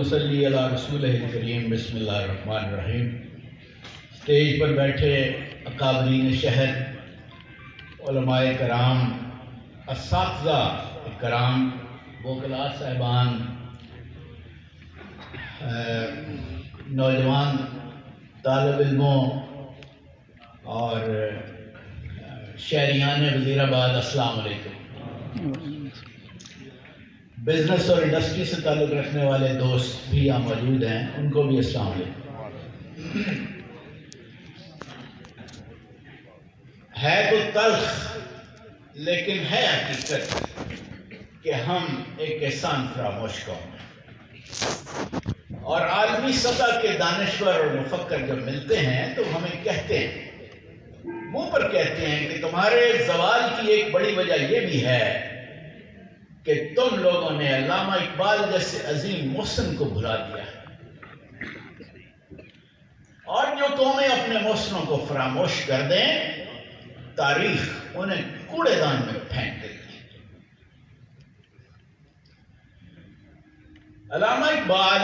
صلی علی رسول کریم بسم اللہ الرحمن الرحیم۔ اسٹیج پر بیٹھے اکابرین شہر، علماء کرام، اساتذہ کرام، وکلاء صاحبان، نوجوان طالب علموں اور شہریان وزیر آباد، السلام علیکم۔ بزنس اور انڈسٹری سے تعلق رکھنے والے دوست بھی یہاں موجود ہیں، ان کو بھی السلام علیکم۔ ہے تو تلخ لیکن ہے حقیقت کہ ہم ایک احسان فراموش قوم ہیں، اور عالمی سطح کے دانشور اور مفکر جب ملتے ہیں تو ہمیں کہتے ہیں، منہ پر کہتے ہیں کہ تمہارے زوال کی ایک بڑی وجہ یہ بھی ہے کہ تم لوگوں نے علامہ اقبال جیسے عظیم محسن کو بھلا دیا ہے، اور جو قومیں اپنے محسنوں کو فراموش کر دیں، تاریخ انہیں کوڑے دان میں پھینک دیتی ہے۔ علامہ اقبال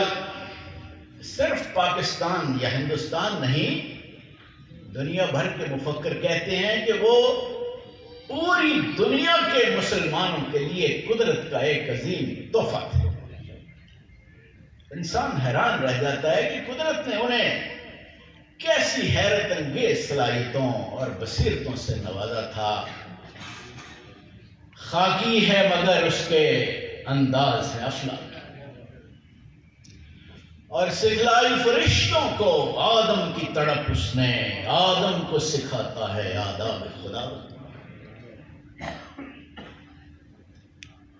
صرف پاکستان یا ہندوستان نہیں، دنیا بھر کے مفکر کہتے ہیں کہ وہ پوری دنیا کے مسلمانوں کے لیے قدرت کا ایک عظیم تحفہ تھا۔ انسان حیران رہ جاتا ہے کہ قدرت نے انہیں کیسی حیرت انگیز صلاحیتوں اور بصیرتوں سے نوازا تھا۔ خاکی ہے مگر اس کے انداز ہے افلاک، اور سکھلائی فرشتوں کو آدم کی تڑپ اس نے، آدم کو سکھاتا ہے آداب خدا،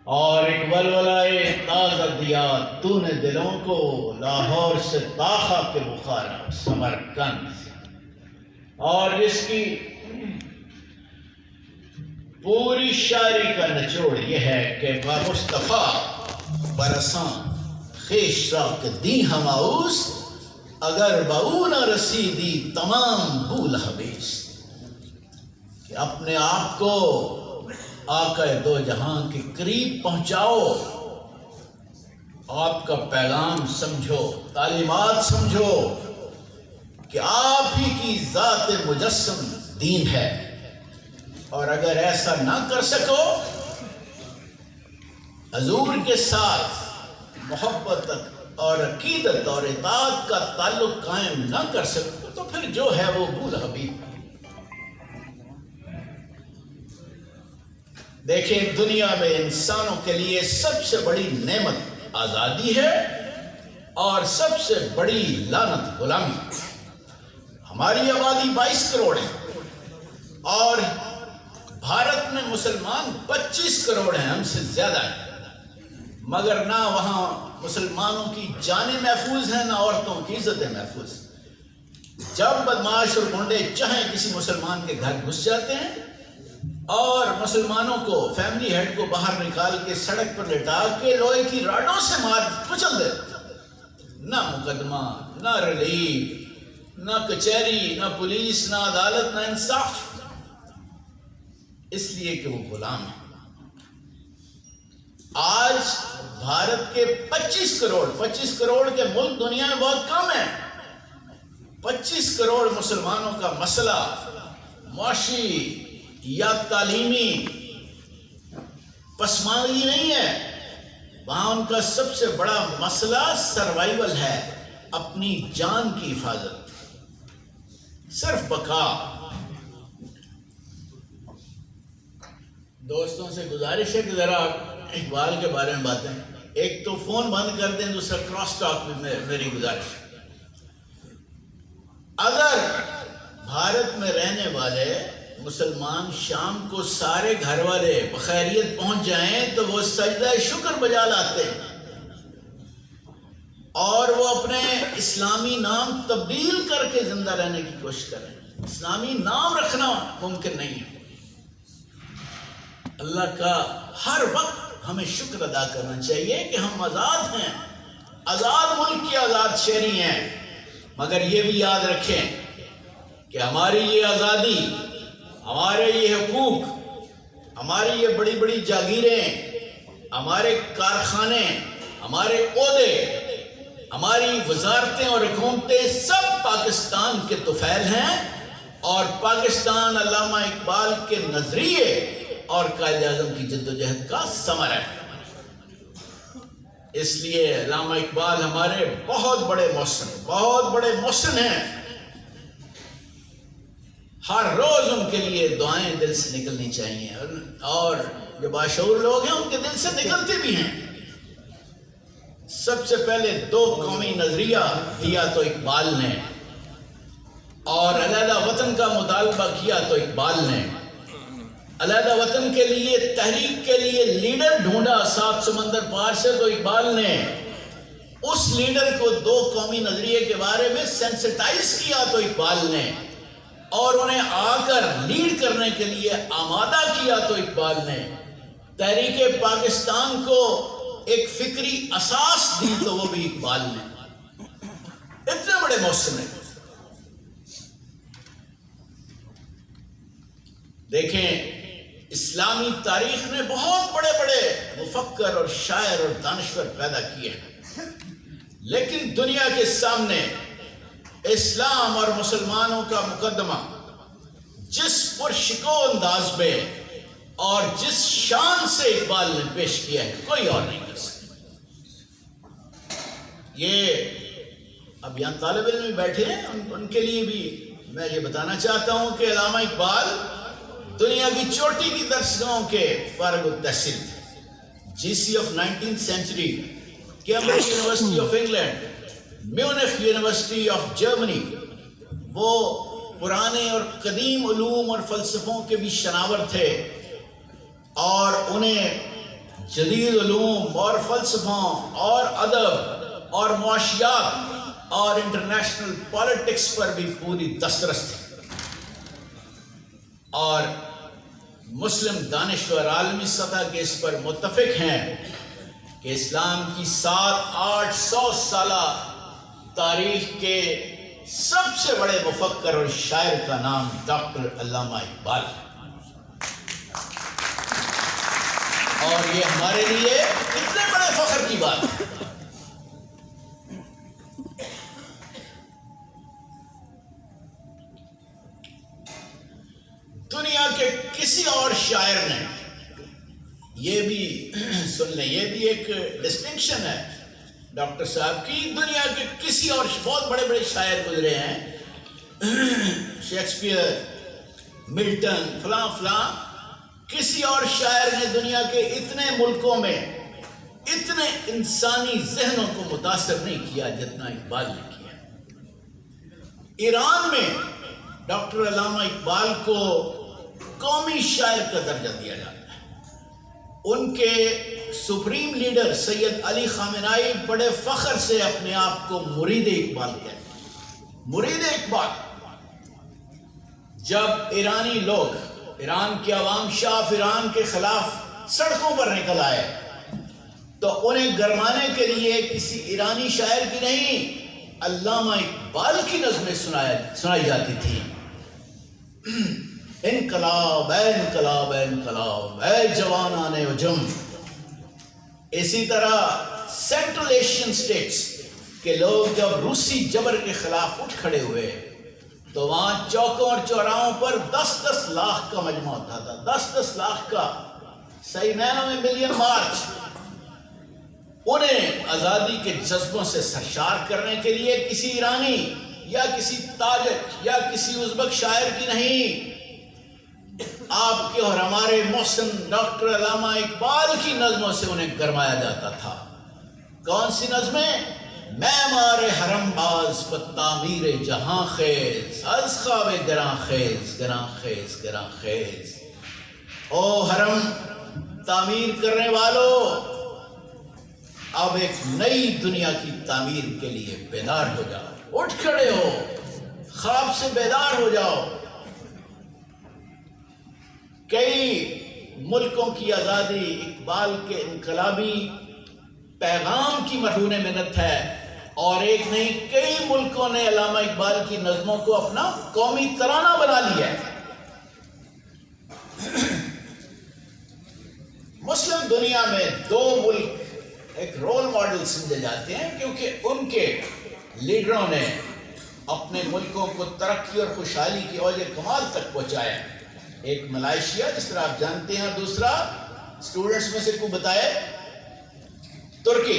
اور ایک ولولائے تازہ دیا تو نے دلوں کو، لاہور سے طاقہ کے بخارا سمرقند سے، اور جس کی پوری شاعری کا نچوڑ یہ ہے کہ با مصطفیٰ برساں خیش را کہ دی ہماؤس، اگر باؤ نہ رسیدی تمام بول حبیس، کہ اپنے آپ کو آقا دو جہاں کے قریب پہنچاؤ، آپ کا پیغام سمجھو، تعلیمات سمجھو کہ آپ ہی کی ذات مجسم دین ہے، اور اگر ایسا نہ کر سکو، حضور کے ساتھ محبت اور عقیدت اور اطاعت کا تعلق قائم نہ کر سکو، تو پھر جو ہے وہ بول حبیب۔ دیکھیں، دنیا میں انسانوں کے لیے سب سے بڑی نعمت آزادی ہے اور سب سے بڑی لعنت غلامی۔ ہماری آبادی 22 کروڑ ہے، اور بھارت میں مسلمان 25 کروڑ ہیں، ہم سے زیادہ ہیں، مگر نہ وہاں مسلمانوں کی جانیں محفوظ ہیں، نہ عورتوں کی عزتیں محفوظ ہیں۔ جب بدماش اور گنڈے چاہیں کسی مسلمان کے گھر گھس جاتے ہیں اور مسلمانوں کو، فیملی ہیڈ کو باہر نکال کے سڑک پر لٹا کے لوہے کی راڈوں سے مار کچل دیتے، نہ مقدمہ، نہ ریلیف، نہ کچہری، نہ پولیس، نہ عدالت، نہ انصاف، اس لیے کہ وہ غلام ہیں۔ آج بھارت کے 25 کروڑ کے ملک دنیا میں بہت کم ہیں، 25 کروڑ مسلمانوں کا مسئلہ معاشی یا تعلیمی پسماندگی نہیں ہے، وہاں ان کا سب سے بڑا مسئلہ سروائیول ہے، اپنی جان کی حفاظت، صرف بقا۔ دوستوں سے گزارش ہے کہ ذرا اقبال کے بارے میں باتیں، ایک تو فون بند کر دیں، دوسرا کراس ٹاک میں میری گزارش۔ اگر بھارت میں رہنے والے مسلمان شام کو سارے گھر والے بخیریت پہنچ جائیں تو وہ سجدہ شکر بجا لاتے ہیں، اور وہ اپنے اسلامی نام تبدیل کر کے زندہ رہنے کی کوشش کریں۔ اسلامی نام رکھنا ممکن نہیں ہے۔ اللہ کا ہر وقت ہمیں شکر ادا کرنا چاہیے کہ ہم آزاد ہیں، آزاد ملک کے آزاد شہری ہیں، مگر یہ بھی یاد رکھیں کہ ہماری یہ آزادی، ہمارے یہ حقوق، ہماری یہ بڑی بڑی جاگیریں، ہمارے کارخانے، ہمارے عہدے، ہماری وزارتیں اور حکومتیں سب پاکستان کے طفیل ہیں، اور پاکستان علامہ اقبال کے نظریے اور قائد اعظم کی جدوجہد کا ثمر ہے۔ اس لیے علامہ اقبال ہمارے بہت بڑے محسن ہیں۔ ہر روز ان کے لیے دعائیں دل سے نکلنی چاہیے، اور جو باشعور لوگ ہیں ان کے دل سے نکلتے بھی ہیں۔ سب سے پہلے 2 قومی نظریہ دیا تو اقبال نے، اور علیحدہ وطن کا مطالبہ کیا تو اقبال نے۔ علیحدہ وطن کے لیے تحریک کے لیے لیڈر ڈھونڈا 7 سمندر پار سے تو اقبال نے۔ اس لیڈر کو 2 قومی نظریے کے بارے میں سینسٹائز کیا تو اقبال نے، اور انہیں آ کر لیڈ کرنے کے لیے آمادہ کیا تو اقبال نے۔ تحریک پاکستان کو ایک فکری اساس دی تو وہ بھی اقبال نے۔ اتنے بڑے محسن ہیں۔ دیکھیں، اسلامی تاریخ نے بہت بڑے مفکر اور شاعر اور دانشور پیدا کیے ہیں، لیکن دنیا کے سامنے اسلام اور مسلمانوں کا مقدمہ جس پرشکو انداز میں اور جس شان سے اقبال نے پیش کیا ہے، کوئی اور نہیں کر سکتا۔ یہ اب یہاں طالب علم بھی بیٹھے ہیں، ان کے لیے بھی میں یہ بتانا چاہتا ہوں کہ علامہ اقبال دنیا کی چوٹی کی درسگاہوں کے فارغ التحصیل تھے۔ G C of 19th century, Cambridge University of England, Munich University of Germany, وہ پرانے اور قدیم علوم اور فلسفوں کے بھی شناور تھے، اور انہیں جدید علوم اور فلسفوں اور ادب اور معاشیات اور انٹرنیشنل پالیٹکس پر بھی پوری دسترس تھی۔ اور مسلم دانشور عالمی سطح کے اس پر متفق ہیں کہ اسلام کی 700-800 سالہ تاریخ کے سب سے بڑے مفکر اور شاعر کا نام ڈاکٹر علامہ اقبال ہے، اور یہ ہمارے لیے کتنے بڑے فخر کی بات ہے۔ دنیا کے کسی اور شاعر نے، یہ بھی سن لیں، یہ بھی ایک ڈسٹنکشن ہے ڈاکٹر صاحب کی، دنیا کے کسی اور بہت بڑے شاعر گزرے ہیں، شیکسپیئر، ملٹن، فلاں، کسی اور شاعر نے دنیا کے اتنے ملکوں میں اتنے انسانی ذہنوں کو متاثر نہیں کیا جتنا اقبال نے کیا۔ ایران میں ڈاکٹر علامہ اقبال کو قومی شاعر کا درجہ دیا جاتا ہے۔ ان کے سپریم لیڈر سید علی خامنائی بڑے فخر سے اپنے آپ کو مرید اقبال کہتے ہیں۔ مرید اقبال۔ جب ایرانی لوگ، ایران کے عوام شاہ ایران کے خلاف سڑکوں پر نکل آئے تو انہیں گرمانے کے لیے کسی ایرانی شاعر کی نہیں، علامہ اقبال کی نظمیں سنائی جاتی تھی۔ انقلاب اے انقلاب اے انقلاب اے جوانان عجم۔ اسی طرح سینٹرل ایشین سٹیٹس کے لوگ جب روسی جبر کے خلاف اٹھ کھڑے ہوئے تو وہاں چوکوں اور چوراہوں پر 10-10 لاکھ کا مجمع ہوتا تھا، 10-10 لاکھ کا، صحیح معنوں میں ملین مارچ۔ انہیں آزادی کے جذبوں سے سرشار کرنے کے لیے کسی ایرانی یا کسی تاجک یا کسی ازبک شاعر کی نہیں، آپ کے اور ہمارے محسن ڈاکٹر علامہ اقبال کی نظموں سے انہیں گرمایا جاتا تھا۔ کون سی نظمیں؟ معمار حرم باز و تعمیر جہاں خیز، از خواب گراں خیز گراں خیز گراں خیز۔ او حرم تعمیر کرنے والوں، اب ایک نئی دنیا کی تعمیر کے لیے بیدار ہو جاؤ، اٹھ کھڑے ہو، خواب سے بیدار ہو جاؤ۔ کئی ملکوں کی آزادی اقبال کے انقلابی پیغام کی مرہون منت ہے، اور ایک نہیں کئی ملکوں نے علامہ اقبال کی نظموں کو اپنا قومی ترانہ بنا لیا ہے۔ مسلم دنیا میں 2 ملک، ایک ایک رول ماڈل سمجھے جاتے ہیں، کیونکہ ان کے لیڈروں نے اپنے ملکوں کو ترقی اور خوشحالی کی اوج کمال تک پہنچایا۔ ایک ملائیشیا، جس طرح آپ جانتے ہیں، دوسرا اسٹوڈنٹس میں سے کوئی بتائے؟ ترکی۔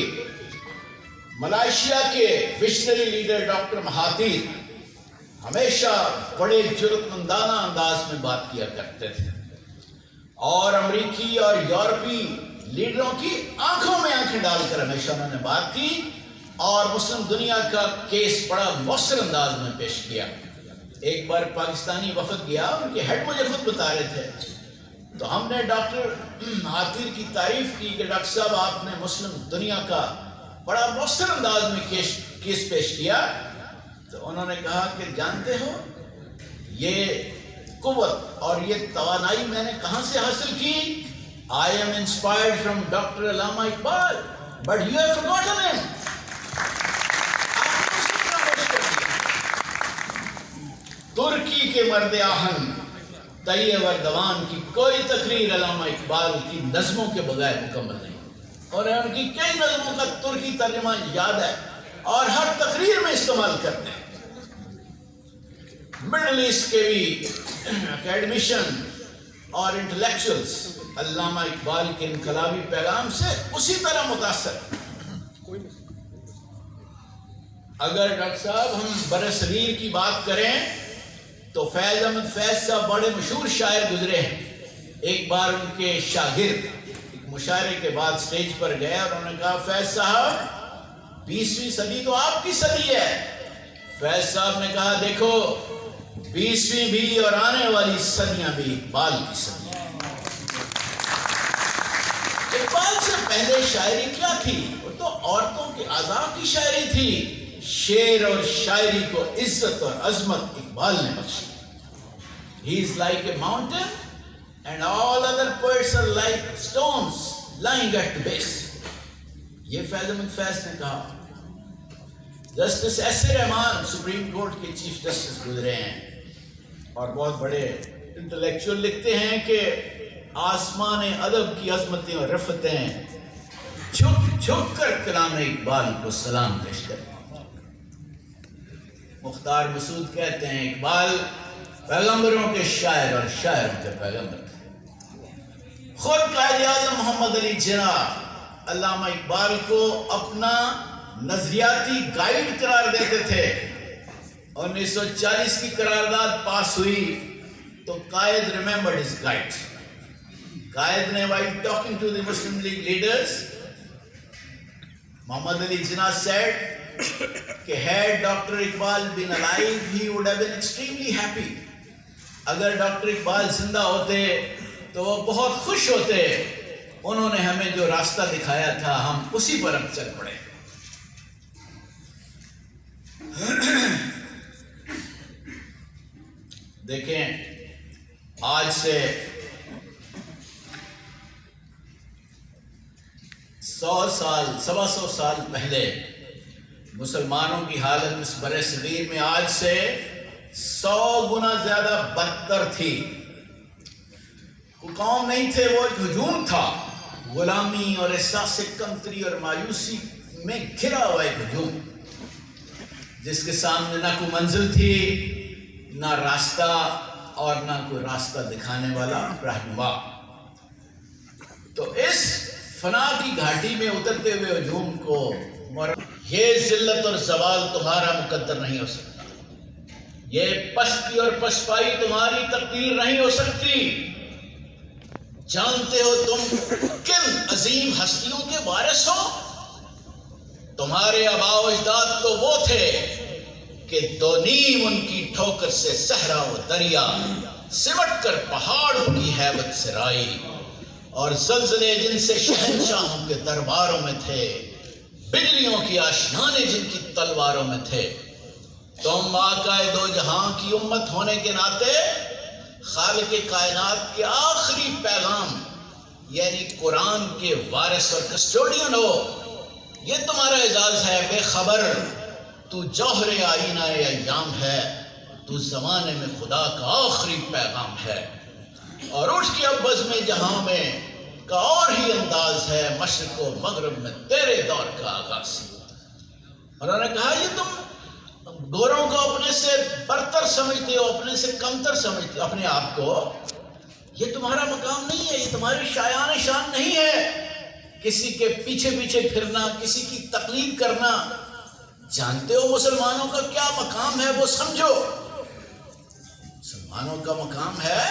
ملائیشیا کے وشنری لیڈر ڈاکٹر مہاتیر ہمیشہ بڑے جرأت مندانہ انداز میں بات کیا کرتے تھے، اور امریکی اور یورپی لیڈروں کی آنکھوں میں آنکھیں ڈال کر ہمیشہ انہوں نے بات کی اور مسلم دنیا کا کیس بڑا مؤثر انداز میں پیش کیا۔ ایک بار پاکستانی وفد گیا، ان کے ہیڈ مجھے خود بتا رہے تھے، تو ہم نے ڈاکٹر مہاتیر کی تعریف کی کہ ڈاکٹر صاحب آپ نے مسلم دنیا کا بڑا مؤثر انداز میں کیس پیش کیا۔ تو انہوں نے کہا کہ جانتے ہو یہ قوت اور یہ توانائی میں نے کہاں سے حاصل کی؟ I am inspired from Dr. Allama Iqbal, but you have forgotten him. ترکی کے مرد آہن طیب اردوان کی کوئی تقریر علامہ اقبال کی نظموں کے بغیر مکمل نہیں، اور ان کی کئی نظموں کا ترکی ترجمہ یاد ہے اور ہر تقریر میں استعمال کرتے ہیں۔ مڈل ایسٹ کے بھی اکیڈمیشن اور انٹلیکچوئلز علامہ اقبال کے انقلابی پیغام سے اسی طرح متاثر ہیں۔ اگر ڈاکٹر صاحب ہم برصغیر کی بات کریں تو فیض احمد فیض صاحب بڑے مشہور شاعر گزرے ہیں۔ ایک بار ان کے شاگرد ایک مشاعرے کے بعد سٹیج پر گئے اور انہوں نے کہا فیض صاحب 20ویں صدی تو آپ کی صدی ہے۔ فیض صاحب نے کہا دیکھو 20ویں بھی اور آنے والی صدیاں بھی اقبال کی صدی ہیں۔ اقبال سے پہلے شاعری کیا تھی؟ وہ تو عورتوں کے اعضاء کی شاعری تھی۔ شعر اور شاعری کو عزت اور عظمت اقبال نے بخشی۔ He is like a mountain and all other poets are like stones lying at the base. یہ فیض احمد فیض نے کہا۔ Justice S A Rahman supreme court کے چیف جسٹس گزرے ہیں اور بہت بڑے انٹلیکچوئل لکھتے ہیں کہ آسمان ادب کی عظمتیں اور رفتیں جھک جھک کر کلام اقبال کو سلام پیش کریں۔ مختار مسعود کہتے ہیں اقبال پیغمبروں کے شاعر اور شاعروں کے پیغمبر تھے۔ خود قائد اعظم محمد علی جناح علامہ اقبال کو اپنا نظریاتی گائیڈ قرار دیتے تھے۔ 1940 کی قرارداد پاس ہوئی تو قائد ریممبرڈ ہز گائیڈ۔ قائد نے while talking to the Muslim League leaders, Muhammad Ali Jinnah said کہ had doctor Iqbal been alive he would have been extremely happy. اگر ڈاکٹر اقبال زندہ ہوتے تو وہ بہت خوش ہوتے۔ انہوں نے ہمیں جو راستہ دکھایا تھا ہم اسی پر اب چل پڑے۔ دیکھیں آج سے 100 سال 125 سال پہلے مسلمانوں کی حالت اس برِ صغیر میں آج سے 100 گنا زیادہ بدتر تھی۔ وہ قوم نہیں تھے، وہ ایک ہجوم تھا، غلامی اور احساس کمتری اور مایوسی میں گھرا ہوا ایک ہجوم، جس کے سامنے نہ کوئی منزل تھی، نہ راستہ اور نہ کوئی راستہ دکھانے والا رہنما۔ تو اس فنا کی گھاٹی میں اترتے ہوئے ہجوم کو یہ ذلت اور زوال تمہارا مقدر نہیں ہو سکتا، یہ پستی اور پسپائی تمہاری تقدیر نہیں ہو سکتی۔ جانتے ہو تم کن عظیم ہستیوں کے وارث ہو؟ تمہارے آباء و اجداد تو وہ تھے کہ 2.5 ان کی ٹھوکر سے صحرا و دریا سمٹ کر پہاڑوں کی ہیبت سے رائی، اور زلزلے جن سے شہنشاہوں کے درباروں میں تھے، بجلیوں کی آشیانے جن کی تلواروں میں تھے۔ تم آقا دو جہاں کی امت ہونے کے ناطے خالق کائنات کے آخری پیغام یعنی قرآن کے وارث اور کسٹوڈین ہو۔ یہ تمہارا اعزاز ہے۔ بے خبر تو جوہر آئینہ ایام ہے، تو زمانے میں خدا کا آخری پیغام ہے۔ اور اٹھ کے اب بزم جہاں میں کا اور ہی انداز ہے، مشرق و مغرب میں تیرے دور کا آغاز۔ انہوں نے کہا یہ تم گوروں کو اپنے سے برتر سمجھتے ہو، اپنے سے کمتر سمجھتے ہو اپنے آپ کو، یہ تمہارا مقام نہیں ہے، یہ تمہاری شایان شان نہیں ہے کسی کے پیچھے پیچھے پھرنا، کسی کی تقلید کرنا۔ جانتے ہو مسلمانوں کا کیا مقام ہے، وہ سمجھو۔ مسلمانوں کا مقام ہے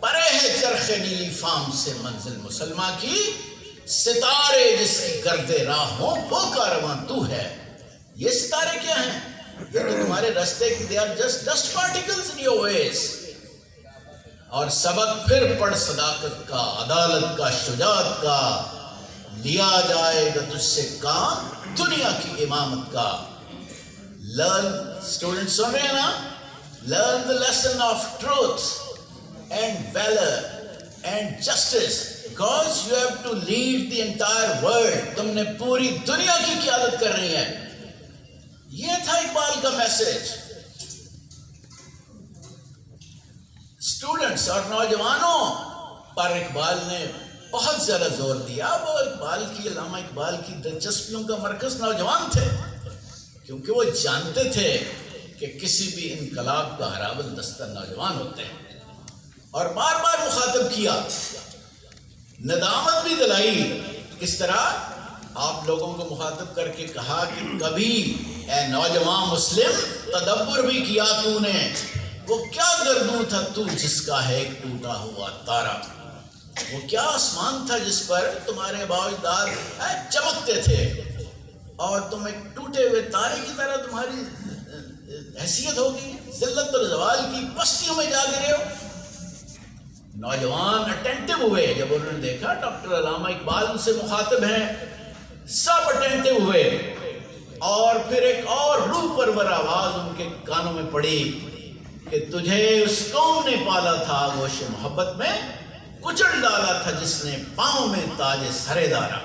پرے ہے چرخ نیلی فام سے منزل مسلمہ کی، ستارے جس کی گرد راہ ہوں وہ کارواں تو ہے۔ یہ ستارے کیا ہیں؟ یہ تو تمہارے راستے کی، they are just dust particles in your ways۔ اور سبق پھر پڑھ صداقت کا، عدالت کا، شجاعت کا، لیا جائے گا تجھ سے کام دنیا کی امامت کا۔ لرن، اسٹوڈنٹ سن رہے ہیں نا، learn the lesson of truth and valor and justice because you have to lead the entire world۔ تم نے پوری دنیا کی قیادت کرنی ہے۔ یہ تھا اقبال کا میسج۔ اسٹوڈنٹس اور نوجوانوں پر اقبال نے بہت زیادہ زور دیا۔ وہ اقبال کی، علامہ اقبال کی دلچسپیوں کا مرکز نوجوان تھے، کیونکہ وہ جانتے تھے کہ کسی بھی انقلاب کا ہراول دستہ نوجوان ہوتے ہیں۔ اور بار بار مخاطب کیا، ندامت بھی دلائی۔ کس طرح؟ آپ لوگوں کو مخاطب کر کے کہا کہ کبھی اے نوجوان مسلم تدبر بھی کیا تو نے، وہ کیا گردوں تھا تو جس کا ہے ایک ٹوٹا ہوا تارا، وہ کیا آسمان تھا جس پر تمہارے آباء و اجداد چمکتے تھے، اور تم ایک ٹوٹے ہوئے تارے کی طرح تمہاری حیثیت ہوگی، ذلت اور زوال کی پستیوں میں جا گرے ہو۔ نوجوان اٹینٹو ہوئے جب انہوں نے دیکھا ڈاکٹر علامہ اقبال ان سے مخاطب ہیں، سب اٹینٹو ہوئے، اور پھر ایک اور روح پرور آواز ان کے کانوں میں پڑی کہ تجھے اس قوم نے پالا تھا آغوش محبت میں، کچل ڈالا تھا جس نے پاؤں میں تاج سرے دارا۔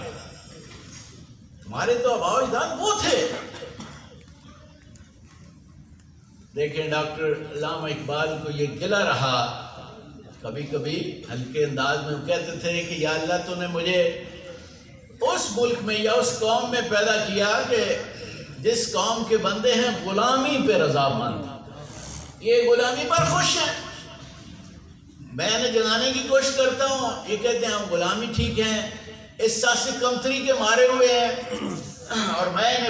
تمہارے تو آباء و اجداد وہ تھے۔ دیکھیں ڈاکٹر علامہ اقبال کو یہ گلہ رہا، کبھی کبھی ہلکے انداز میں وہ کہتے تھے کہ یا اللہ تو نے مجھے اس ملک میں یا اس قوم میں پیدا کیا کہ جس قوم کے بندے ہیں غلامی پہ رضامند، یہ غلامی پر خوش ہیں۔ میں نے جگانے کی کوشش کرتا ہوں، یہ کہتے ہیں ہم غلامی ٹھیک ہیں، اس ساسی کمتری کے مارے ہوئے ہیں، اور میں نے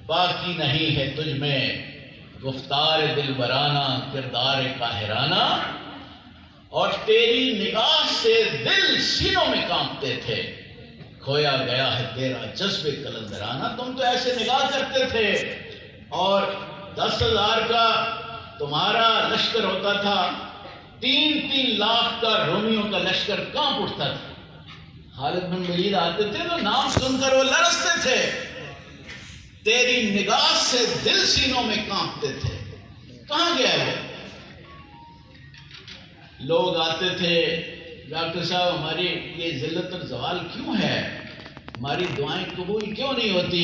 باقی نہیں ہے تجھ میں گفتار دل برانہ، کردار قاہرانہ، اور تیری نگاہ سے دل سینوں میں کانپتے تھے، کھویا گیا ہے تیرا جذب قلندرانہ۔ تم تو ایسے نگاہ کرتے تھے، اور 10,000 کا تمہارا لشکر ہوتا تھا، 3 لاکھ کا رومیوں کا لشکر کانپ اٹھتا تھا۔ خالد بن ولید آتے تھے تو نام سن کر وہ لرزتے تھے، تیری نگاہ سے دل سینوں میں کانپتے تھے۔ کہاں گیا وہ؟ لوگ آتے تھے، ڈاکٹر صاحب ہماری یہ ذلت اور زوال کیوں ہے، ہماری دعائیں قبول کیوں نہیں ہوتی؟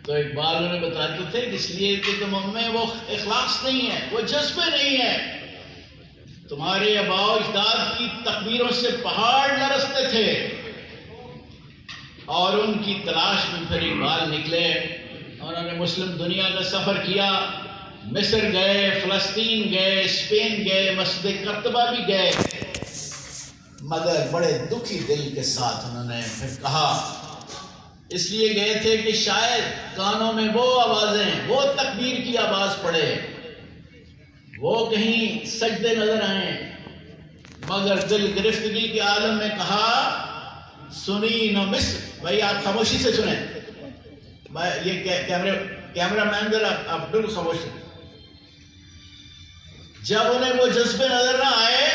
تو اقبال انہیں بتاتے تھے اس لیے کہ تم میں وہ اخلاص نہیں ہے، وہ جذبے نہیں ہے۔ تمہارے آباء و اجداد کی تکبیروں سے پہاڑ لرزتے تھے، اور ان کی تلاش میں پھر اقبال نکلے۔ انہوں نے مسلم دنیا کا سفر کیا، مصر گئے، فلسطین گئے، اسپین گئے، مسجد کرتبہ بھی گئے، مگر بڑے دکھی دل کے ساتھ انہوں نے پھر کہا، اس لیے گئے تھے کہ شاید کانوں میں وہ آوازیں، وہ تکبیر کی آواز پڑے، وہ کہیں سجدے نظر آئیں، مگر دل گرفتگی کے عالم میں کہا سنی نہ مصر۔ بھائی آپ خاموشی سے سنیں، یہ کیمرہ مین ذرا آپ بالکل خاموش ہیں۔ جب انہیں وہ جذبے نظر نہ آئے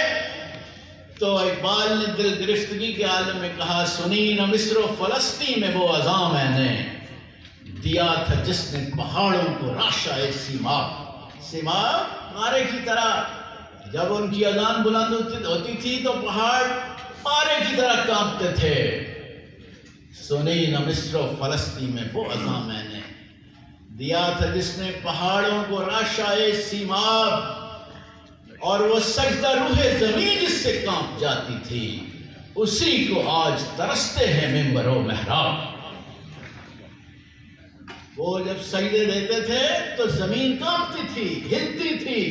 تو اقبال نے دل گرفتگی کے عالم میں کہا سنی نہ مصر و فلسطین میں وہ اذاں میں نے دیا تھا جس نے پہاڑوں کو راشا سیماب پارے کی طرح۔ جب ان کی اذان بلند ہوتی تھی تو پہاڑ پارے کی طرح کانپتے تھے۔ سنی نہ مصر و فلسطین میں وہ اذاں میں نے دیا تھا جس نے پہاڑوں کو راشا سیماب، اور وہ سجدہ روح زمین جس سے کانپ جاتی تھی۔ اسی کو آج ترستے ہیں ممبر و محراب۔ وہ جب سجدے دیتے تھے تو زمین کانپتی تھی، ہلتی تھی۔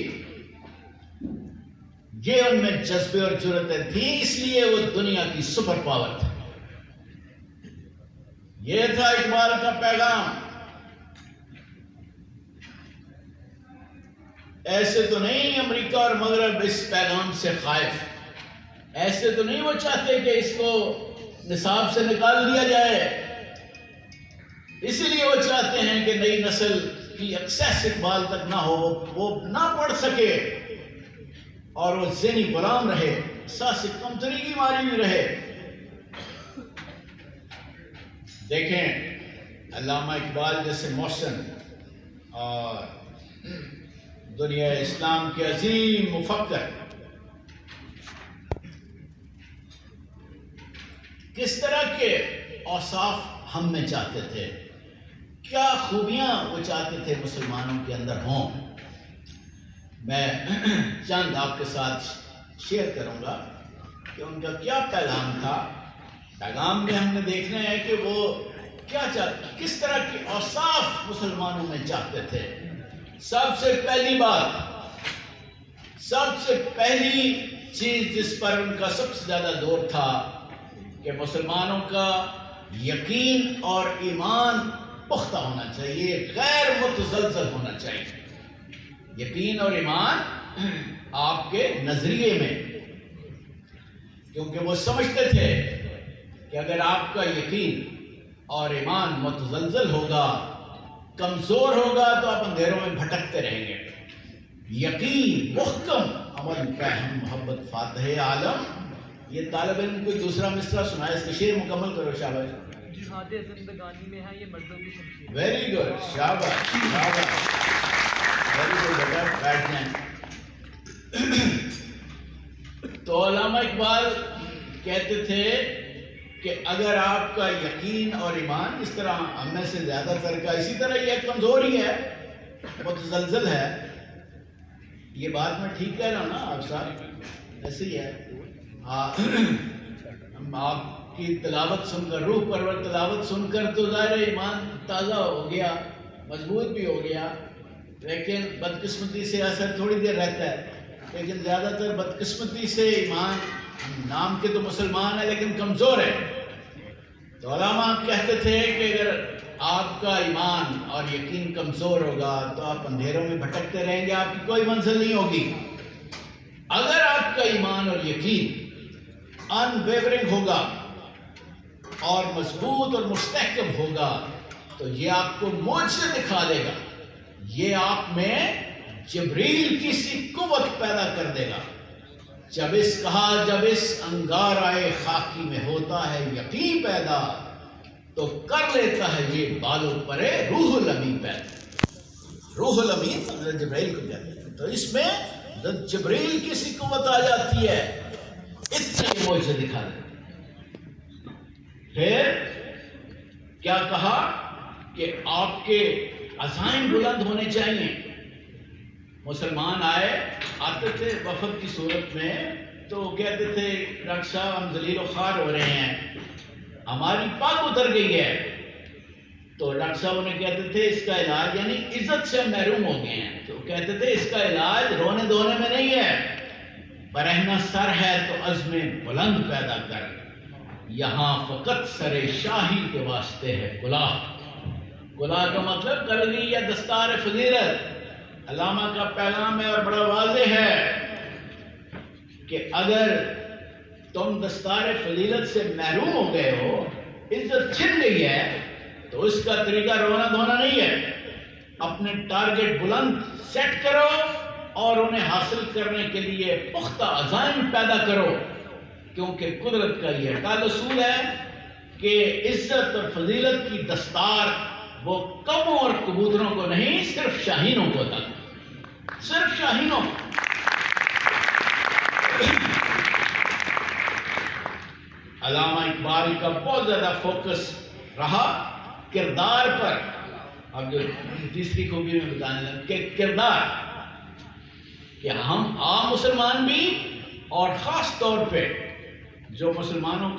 یہ ان میں جذبے اور جرتیں تھیں، اس لیے وہ دنیا کی سپر پاور تھے۔ یہ تھا اقبال کا پیغام۔ ایسے تو نہیں امریکہ اور مغرب اس پیغام سے خائف، ایسے تو نہیں وہ چاہتے کہ اس کو نصاب سے نکال دیا جائے، اسی لیے وہ چاہتے ہیں کہ نئی نسل کی ایکسیس اقبال تک نہ ہو، وہ نہ پڑھ سکے اور وہ ذہنی غلام رہے، احساس کمتری کی ماری ہوئی رہے۔ دیکھیں علامہ اقبال جیسے محسن اور دنیا اسلام کے عظیم مفکر کس طرح کے اوصاف ہم میں چاہتے تھے، کیا خوبیاں وہ چاہتے تھے مسلمانوں کے اندر ہوں۔ میں چند آپ کے ساتھ شیئر کروں گا کہ ان کا کیا پیغام تھا۔ پیغام میں ہم نے دیکھنا ہے کہ وہ کیا چاہتے، کس طرح کے اوصاف مسلمانوں میں چاہتے تھے۔ سب سے پہلی بات، سب سے پہلی چیز جس پر ان کا سب سے زیادہ زور تھا کہ مسلمانوں کا یقین اور ایمان پختہ ہونا چاہیے، غیر متزلزل ہونا چاہیے۔ یقین اور ایمان آپ کے نظریے میں، کیونکہ وہ سمجھتے تھے کہ اگر آپ کا یقین اور ایمان متزلزل ہوگا، کمزور ہوگا، تو آپ اندھیروں میں بھٹکتے رہیں گے۔ یقین محکم عمل فہم محبت فاتح عالم۔ یہ طالب علم کوئی دوسرا مصرع سنائے، اس کا شعر مکمل کرو شاباش۔ جہاد زندگانی میں ہے یہ مردوں کی شمشیر۔ ویری گڈ، شاباش شاباش، ویری گڈ بیٹا، بیٹھ جائیں۔ تو علامہ اقبال کہتے تھے کہ اگر آپ کا یقین اور ایمان، اس طرح ہم میں سے زیادہ تر کا اسی طرح یہ کمزور ہی ہے، متزلزل ہے۔ یہ بات میں ٹھیک کہہ رہا ہوں نا آپ صاحب؟ ایسے ہی ہے۔ ہم آپ کی تلاوت سن کر، روح پرور تلاوت سن کر تو ظاہر ایمان تازہ ہو گیا، مضبوط بھی ہو گیا، لیکن بدقسمتی سے اثر تھوڑی دیر رہتا ہے۔ لیکن زیادہ تر بدقسمتی سے ایمان، نام کے تو مسلمان ہے لیکن کمزور ہے۔ تو علامہ کہتے تھے کہ اگر آپ کا ایمان اور یقین کمزور ہوگا تو آپ اندھیروں میں بھٹکتے رہیں گے، آپ کی کوئی منزل نہیں ہوگی۔ اگر آپ کا ایمان اور یقین ان ویورنگ ہوگا اور مضبوط اور مستحکم ہوگا تو یہ آپ کو معجزے دکھا دے گا، یہ آپ میں جبریل کی سی قوت پیدا کر دے گا۔ جب اس انگار آئے خاکی میں ہوتا ہے یقین پیدا، تو کر لیتا ہے یہ بالوں پرے روح الامین پیدا۔ روح الامین حضرت جبریل کو کہتے ہیں، تو اس میں حضرت جبریل کی سی قوت آ جاتی ہے، اتنے معجزے دکھا دے۔ پھر کیا کہا کہ آپ کے عزائم بلند ہونے چاہیے۔ مسلمان آتے تھے وفد کی صورت میں، تو کہتے تھے ڈاکٹر صاحب ہم ذلیل و خوار ہو رہے ہیں، ہماری پاک اتر گئی ہے۔ تو ڈاکٹر صاحب انہیں کہتے تھے اس کا علاج، یعنی عزت سے ہم محروم ہو گئے ہیں، تو کہتے تھے اس کا علاج رونے دھونے میں نہیں ہے، برہنہ سر ہے تو عزم بلند پیدا کر، یہاں فقط سر شاہی کے واسطے ہے کلاه۔ کلاه کا مطلب کلگی یا دستار فضیلت۔ علامہ کا پیغام ہے اور بڑا واضح ہے کہ اگر تم دستار فضیلت سے محروم ہو گئے ہو، عزت چھن گئی ہے، تو اس کا طریقہ رونا دھونا نہیں ہے۔ اپنے ٹارگٹ بلند سیٹ کرو اور انہیں حاصل کرنے کے لیے پختہ عزائم پیدا کرو، کیونکہ قدرت کا یہ اٹل اصول ہے کہ عزت اور فضیلت کی دستار وہ کموں اور کبوتروں کو نہیں، صرف شاہینوں کو عطا، صرف شاہینوں۔ علامہ اقبال کا بہت زیادہ فوکس رہا کردار پر۔ اب جو تیسری خوبی میں بتانے لگا کہ کردار، کہ ہم عام مسلمان بھی اور خاص طور پہ جو مسلمانوں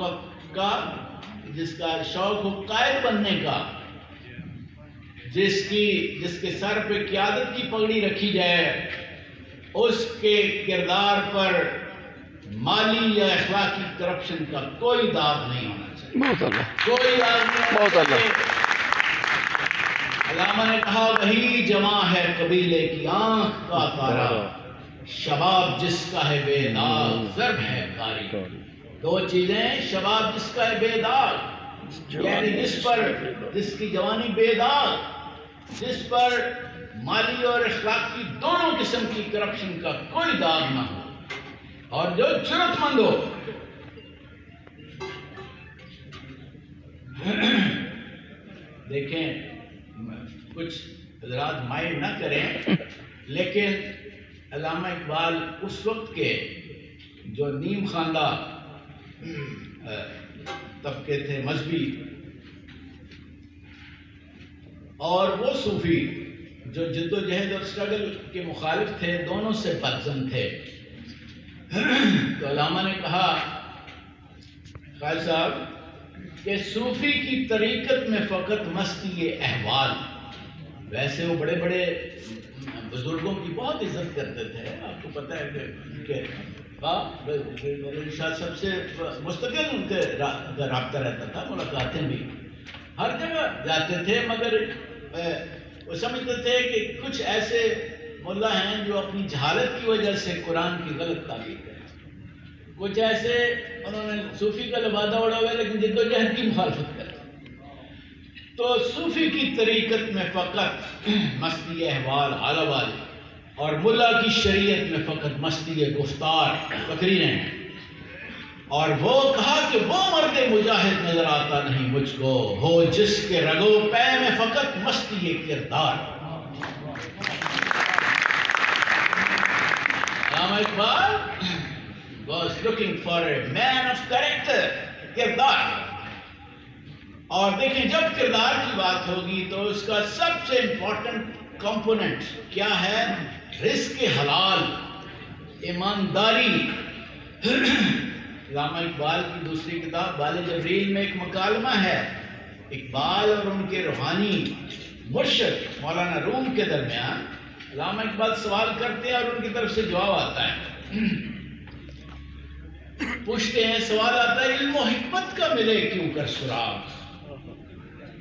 کا جس کا شوق ہو قائد بننے کا، جس کے سر پہ قیادت کی پگڑی رکھی جائے، اس کے کردار پر مالی یا اخلاقی کرپشن کا کوئی داغ نہیں ہونا چاہیے، بہت اللہ، کوئی داغ نہیں بہت ہونا اللہ۔ چاہیے۔ علامہ نے کہا وہی جمع ہے قبیلے کی آنکھ کا تارا، شباب جس کا ہے بے داغ ضرب ہے کاری۔ دو چیزیں، شباب جس کا ہے بے داغ، یعنی جس کی جوانی بے داغ، جس پر مالی اور اخلاقی دونوں قسم کی کرپشن کا کوئی داغ نہ ہو، اور جو جرأت مند ہو۔ دیکھیں، کچھ حضرات مائل نہ کریں، لیکن علامہ اقبال اس وقت کے جو نیم خواندہ طبقے تھے مذہبی، اور وہ صوفی جو جد و جہد اور اسٹرگل کے مخالف تھے، دونوں سے برزن تھے۔ تو علامہ نے کہا خالد صاحب کہ صوفی کی طریقت میں فقط مستی احوال، ویسے وہ بڑے بڑے بزرگوں کی بہت عزت کرتے تھے، آپ کو پتہ ہے کہ شاہ سب سے مستقل ان کے رابطہ رہتا تھا، ملاقاتیں بھی ہر جگہ جاتے تھے، مگر وہ سمجھتے تھے کہ کچھ ایسے ملا ہیں جو اپنی جہالت کی وجہ سے قرآن کی غلط تعبیر کرتے، کچھ ایسے انہوں نے صوفی کا لبادہ اڑا ہوا ہے لیکن جد و جہد کی مخالفت کرتے۔ تو صوفی کی طریقت میں فقط مستی احوال حال والی، اور ملا کی شریعت میں فقط مستی گفتار تقریریں ہیں۔ اور وہ کہا کہ وہ مرد مجاہد نظر آتا نہیں مجھ کو، ہو جس کے رگو پے میں فقط مستی کردار۔ علامہ Iqbal was looking for a man of character، کردار۔ اور دیکھیں، جب کردار کی بات ہوگی تو اس کا سب سے امپورٹنٹ کمپوننٹ کیا ہے؟ رزق حلال، ایمانداری۔ علامہ اقبال کی دوسری کتاب بال جبریل میں ایک مکالمہ ہے اقبال اور ان کے روحانی مرشد مولانا روم کے درمیان۔ علامہ اقبال سوال کرتے ہیں اور ان کی طرف سے جواب آتا ہے، پوچھتے ہیں، سوال آتا ہے، علم و حکمت کا ملے کیوں کر سراغ،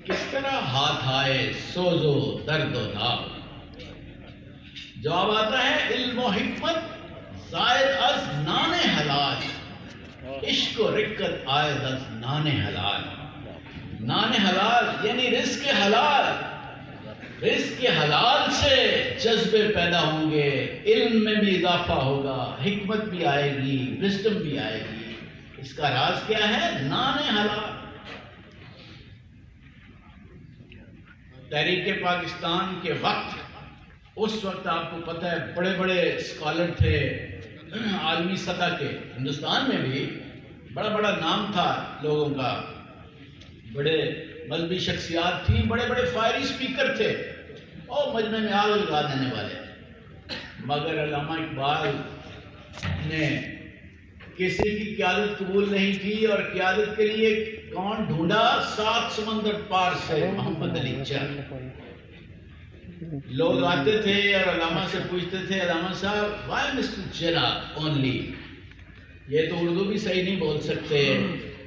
کس طرح ہاتھ آئے سوز و درد و داغ۔ جواب آتا ہے، علم و حکمت زائد از نان حلال، عشق و رقت عائد از نان حلال۔ نان حلال یعنی رزق حلال، رزق حلال سے جذبے پیدا ہوں گے، علم میں بھی اضافہ ہوگا، حکمت بھی آئے گی، وزڈم بھی آئے گی۔ اس کا راز کیا ہے؟ نان حلال۔ تحریک پاکستان کے وقت، اس وقت آپ کو پتہ ہے بڑے بڑے اسکالر تھے عالمی سطح کے، ہندوستان میں بھی بڑا بڑا نام تھا لوگوں کا، بڑے مذہبی شخصیات تھیں، بڑے بڑے فائری اسپیکر تھے اور مجمع میں آگ لگا دینے والے، مگر علامہ اقبال نے کسی کی قیادت قبول نہیں کی، اور قیادت کے لیے کون ڈھونڈا؟ 7 سمندر پار سے محمد علی چاہ۔ لوگ آتے تھے اور علامہ سے پوچھتے تھے، علامہ صاحب وائی مسٹر جنا اونلی، یہ تو اردو بھی صحیح نہیں بول سکتے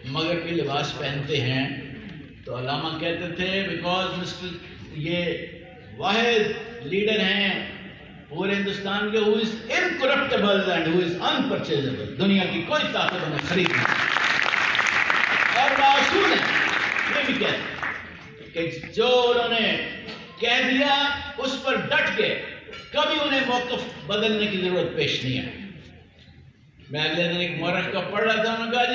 مگر بھی لباس پہنتے ہیں۔ تو علامہ کہتے تھے بیکاز مسٹر یہ واحد لیڈر ہیں پورے ہندوستان کے who is incorruptible and who is unpurchasable، دنیا کی کوئی طاقت انہیں خرید نہیں، اور معصوم ہے۔ یہ بھی کہتے ہیں کہ جو انہوں نے کہہ دیا اس پر ڈٹ کے، کبھی انہیں موقف بدلنے کی ضرورت پیش نہیں آئی۔ میں اگلے دن ایک مورخ کا پڑھ رہا تھا، انہوں نے کہا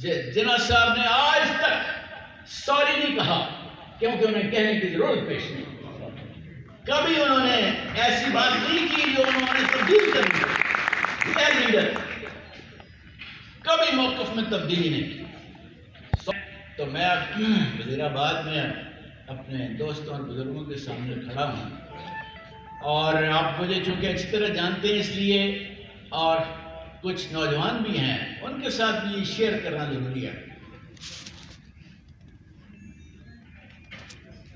جی جناح صاحب نے آج تک سوری نہیں کہا کیونکہ انہیں کہنے کی ضرورت پیش نہیں، کبھی انہوں نے ایسی بات نہیں کی جو انہوں نے تبدیل کر دی، لیڈر کبھی موقف میں تبدیلی نہیں کی۔ تو میں وزیر آباد میں اپنے دوستوں اور بزرگوں کے سامنے کھڑا ہوں، اور آپ مجھے چونکہ اچھی طرح جانتے ہیں اس لیے، اور کچھ نوجوان بھی ہیں، ان کے ساتھ بھی یہ شیئر کرنا ضروری ہے۔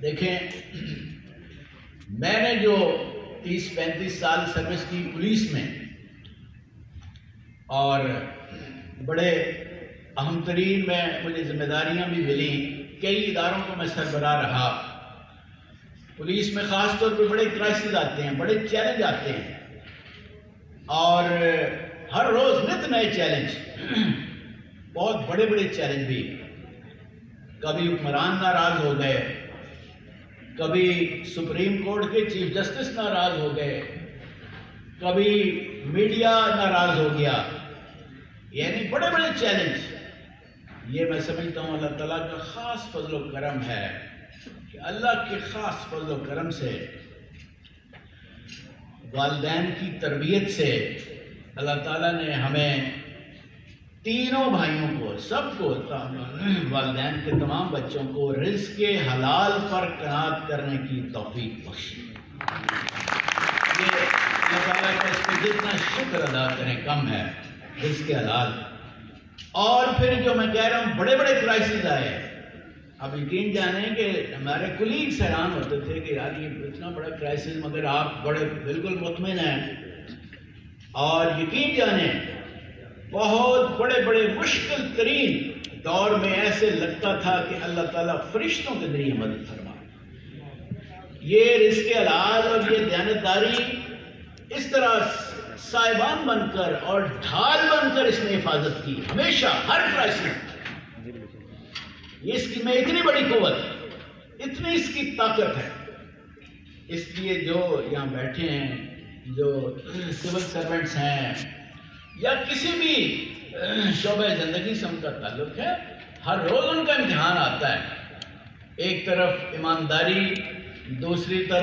دیکھیں، میں نے جو 30-35 سال سروس کی پولیس میں، اور بڑے اہم ترین میں مجھے ذمہ داریاں بھی ملیں، کئی اداروں کو میں سربراہ رہا۔ پولیس میں خاص طور پہ بڑے کرائسس آتے ہیں، بڑے چیلنج آتے ہیں، اور ہر روز نت نئے چیلنج، بہت بڑے بڑے چیلنج بھی۔ کبھی حکمران ناراض ہو گئے، کبھی سپریم کورٹ کے چیف جسٹس ناراض ہو گئے، کبھی میڈیا ناراض ہو گیا، یعنی بڑے بڑے چیلنج۔ یہ میں سمجھتا ہوں اللہ تعالیٰ کا خاص فضل و کرم ہے کہ اللہ کے خاص فضل و کرم سے، والدین کی تربیت سے اللہ تعالیٰ نے ہمیں تینوں بھائیوں کو، سب کو، والدین کے تمام بچوں کو رزق کے حلال پر قناعت کرنے کی توفیق بخشی۔ یہ اللہ تعالیٰ کا اس پہ جتنا شکر ادا کریں کم ہے، رزق کے حلال۔ اور پھر جو میں کہہ رہا ہوں بڑے بڑے کرائسس آئے، اب یقین جانیں کہ ہمارے کولیگز حیران ہوتے تھے کہ یار یہ اتنا بڑا کرائسس، مگر آپ بڑے بالکل مطمئن ہیں۔ اور یقین جانیں بہت بڑے بڑے مشکل ترین دور میں ایسے لگتا تھا کہ اللہ تعالیٰ فرشتوں کے ذریعے مدد فرما۔ یہ رزق حلال اور یہ دیانتداری اس طرح سائبان بن کر اور ڈھال بن کر اس نے حفاظت کی ہمیشہ، ہر کرائسس۔ یہ اس کی میں اتنی بڑی قوت، اتنی اس کی طاقت ہے۔ اس لیے جو یہاں بیٹھے ہیں، جو سول سرونٹس ہیں یا کسی بھی شعبہ زندگی سے ان کا تعلق ہے، ہر روز ان کا امتحان آتا ہے۔ ایک طرف ایمانداری، دوسری طرف